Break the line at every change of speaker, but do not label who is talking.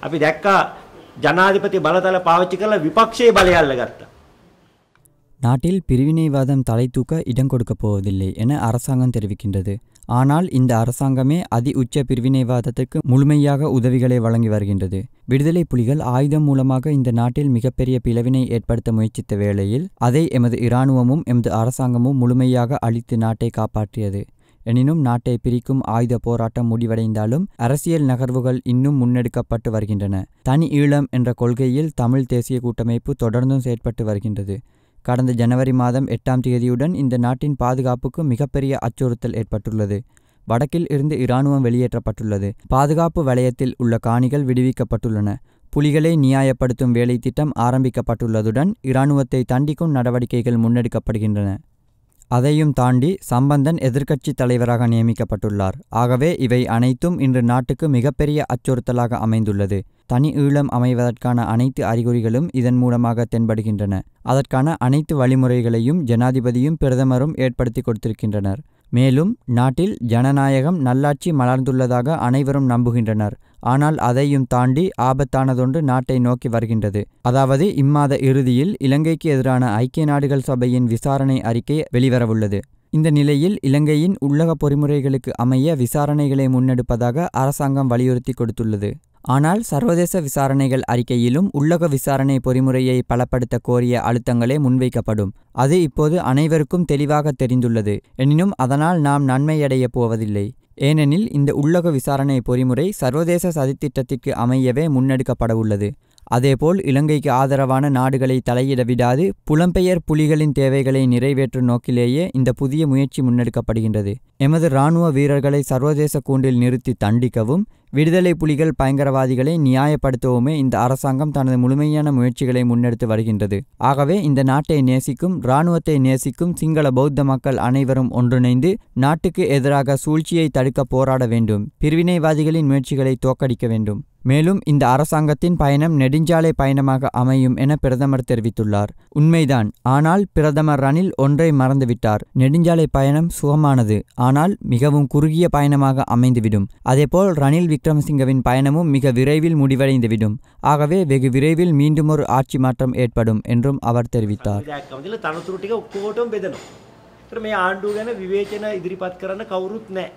අපි දැක්කා ජනාධිපති බලතල පාවිච්චි කරලා විපක්ෂයේ බලය අල්ලගත්තා.
நாட்டில் பிரிவினைவாதம் தலை தூக்க இடம் கொடுக்கப் போவதில்லை என அரசாங்கம் தெரிவிக்கின்றது. ஆனால் இந்த அரசாங்கமே அதி உச்ச பிரிவினைவாதத்திற்கு முழுமையாக உதவிகளை வழங்கி வருகின்றது. விடுதலை புலிகள் ஆயுதம் மூலமாக இந்த நாட்டில் மிகப்பெரிய பிளவினை ஏற்படுத்த முயற்சித்த வேளையில் அதை எமது இராணுவமும் எமது அரசாங்கமும் முழுமையாக அழித்து நாட்டை காப்பாற்றியது. எனினும் நாட்டை பிரிக்கும் ஆயுத போராட்டம் முடிவடைந்தாலும் அரசியல் நகர்வுகள் இன்னும் முன்னெடுக்கப்பட்டு வருகின்றன. தனி ஈழம் என்ற கொள்கையில் தமிழ் தேசிய கூட்டமைப்பு தொடர்ந்தும் செயற்பட்டு வருகின்றது. கடந்த ஜனவரி மாதம் 8ஆம் தேதியுடன் இந்த நாட்டின் பாதுகாப்புக்கு மிகப்பெரிய அச்சுறுத்தல் ஏற்பட்டுள்ளது. வடக்கில் இருந்து இராணுவம் வெளியேற்றப்பட்டுள்ளது. பாதுகாப்பு வலயத்தில் உள்ள காணிகள் விடுவிக்கப்பட்டுள்ளன. புலிகளை நியாயப்படுத்தும் வேலை திட்டம் ஆரம்பிக்கப்பட்டுள்ளதுடன் இராணுவத்தை தண்டிக்கும் நடவடிக்கைகள் முன்னெடுக்கப்படுகின்றன. அதையும் தாண்டி சம்பந்தன் எதிர்க்கட்சி தலைவராக நியமிக்கப்பட்டுள்ளார். ஆகவே இவை அனைத்தும் இன்று நாட்டுக்கு மிகப்பெரிய அச்சுறுத்தலாக அமைந்துள்ளது. தனி ஈழம் அமைவதற்கான அனைத்து அறிகுறிகளும் இதன் மூலமாக தென்படுகின்றன. அதற்கான அனைத்து வழிமுறைகளையும் ஜனாதிபதியும் பிரதமரும் ஏற்படுத்தி கொடுத்திருக்கின்றனர். மேலும் நாட்டில் ஜனநாயகம் நல்லாட்சி மலர்ந்துள்ளதாக அனைவரும் நம்புகின்றனர். ஆனால் அதையும் தாண்டி ஆபத்தானதொன்று நாட்டை நோக்கி வருகின்றது. அதாவது இம்மாத இறுதியில் இலங்கைக்கு எதிரான ஐக்கிய நாடுகள் சபையின் விசாரணை அறிக்கை வெளிவரவுள்ளது. இந்த நிலையில் இலங்கையின் உள்ளக பொறிமுறைகளுக்கு அமைய விசாரணைகளை முன்னெடுப்பதாக அரசாங்கம் வலியுறுத்தி கொடுத்துள்ளது. ஆனால் சர்வதேச விசாரணைகள் அறிக்கையிலும் உள்ளக விசாரணை பொறிமுறையை பலப்படுத்த கோரிய அழுத்தங்களே முன்வைக்கப்படும். அது இப்போது அனைவருக்கும் தெளிவாக தெரிந்துள்ளது. எனினும் அதனால் நாம் நன்மையடைய போவதில்லை. ஏனெனில் இந்த உள்ளக விசாரணை பொறிமுறை சர்வதேச சதித்திட்டத்திற்கு அமையவே முன்னெடுக்கப்பட உள்ளது. அதேபோல் இலங்கைக்கு ஆதரவான நாடுகளை தலையிட விடாது புலம்பெயர் புலிகளின் தேவைகளை நிறைவேற்றும் நோக்கிலேயே இந்த புதிய முயற்சி முன்னெடுக்கப்படுகின்றது. எமது இராணுவ வீரர்களை சர்வதேச கூண்டில் நிறுத்தி தண்டிக்கவும் விடுதலை புலிகள் பயங்கரவாதிகளை நியாயப்படுத்தவுமே இந்த அரசாங்கம் தனது முழுமையான முயற்சிகளை முன்னெடுத்து வருகின்றது. ஆகவே இந்த நாட்டை நேசிக்கும் இராணுவத்தை நேசிக்கும் சிங்கள பௌத்த மக்கள் அனைவரும் ஒன்றிணைந்து நாட்டுக்கு எதிராக சூழ்ச்சியை தடுக்க போராட வேண்டும். பிரிவினைவாதிகளின் முயற்சிகளை தோற்கடிக்க வேண்டும். மேலும் இந்த அரசாங்கத்தின் பயணம் நெடுஞ்சாலை பயணமாக அமையும் என பிரதமர் தெரிவித்துள்ளார். உண்மைதான். ஆனால் பிரதமர் ரணில் ஒன்றை மறந்துவிட்டார். நெடுஞ்சாலை பயணம் சுகமானது, ஆனால் மிகவும் குறுகிய பயணமாக அமைந்துவிடும். அதேபோல் ரணில் விக்ரமசிங்கவின் பயணமும் மிக விரைவில் முடிவடைந்துவிடும். ஆகவே வெகு விரைவில் மீண்டுமொரு ஆட்சி மாற்றம் ஏற்படும் என்றும் அவர் தெரிவித்தார்.
මේ ආණ්ඩුව ගැන විවේචන ඉදිරිපත් කරන්න කවුරුත් නැහැ.